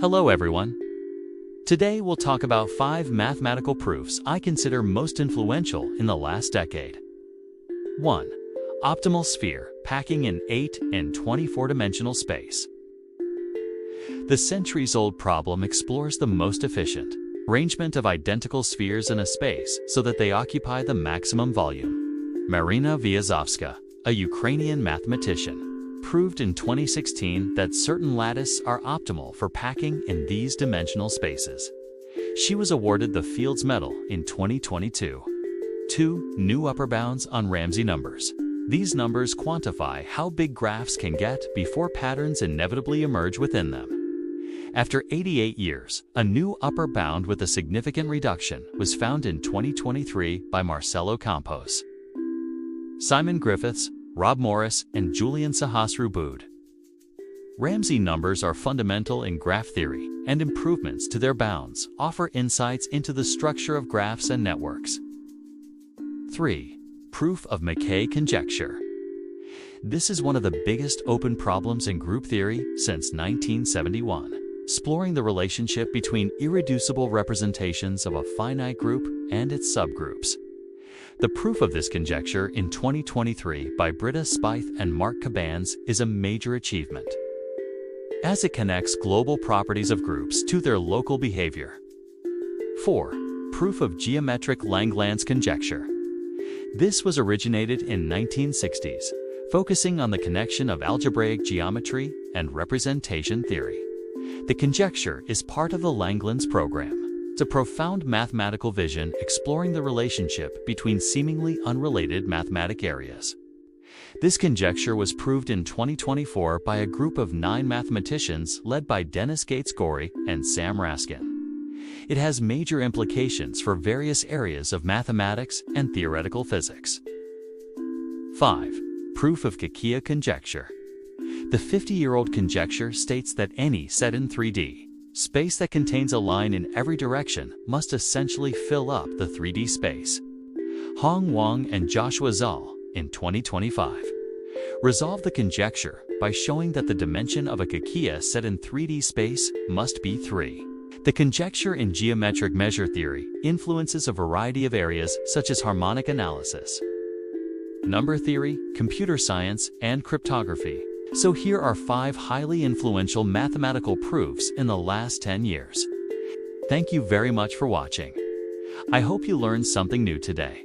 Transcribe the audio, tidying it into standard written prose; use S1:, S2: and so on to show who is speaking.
S1: Hello everyone. Today we'll talk about 5 mathematical proofs I consider most influential in the last decade. 1. Optimal sphere, packing in 8 and 24-dimensional space. The centuries-old problem explores the most efficient arrangement of identical spheres in a space so that they occupy the maximum volume. Marina Vyazovska, a Ukrainian mathematician, proved in 2016 that certain lattices are optimal for packing in these dimensional spaces. She was awarded the Fields Medal in 2022. 2. New upper bounds on Ramsey numbers. These numbers quantify how big graphs can get before patterns inevitably emerge within them. After 88 years, a new upper bound with a significant reduction was found in 2023 by Marcelo Campos, Simon Griffiths, Rob Morris, and Julian Sahasrubud. Ramsey numbers are fundamental in graph theory, and improvements to their bounds offer insights into the structure of graphs and networks. 3. Proof of McKay conjecture. This is one of the biggest open problems in group theory since 1971, exploring the relationship between irreducible representations of a finite group and its subgroups. The proof of this conjecture in 2023 by Britta Spithe and Mark Cabanes is a major achievement, as it connects global properties of groups to their local behavior. 4. Proof of Geometric Langlands conjecture. This was originated in 1960s, focusing on the connection of algebraic geometry and representation theory. The conjecture is part of the Langlands program. It's a profound mathematical vision exploring the relationship between seemingly unrelated mathematic areas. This conjecture was proved in 2024 by a group of 9 mathematicians led by Dennis Gates-Gorey and Sam Raskin. It has major implications for various areas of mathematics and theoretical physics. 5. Proof of Kakeya conjecture. The 50-year-old conjecture states that any set in 3D space that contains a line in every direction must essentially fill up the 3D space. Hong Wang and Joshua Zal, in 2025, resolved the conjecture by showing that the dimension of a Kakeya set in 3D space must be 3. The conjecture in geometric measure theory influences a variety of areas such as harmonic analysis, number theory, computer science, and cryptography. So here are 5 highly influential mathematical proofs in the last 10 years. Thank you very much for watching. I hope you learned something new today.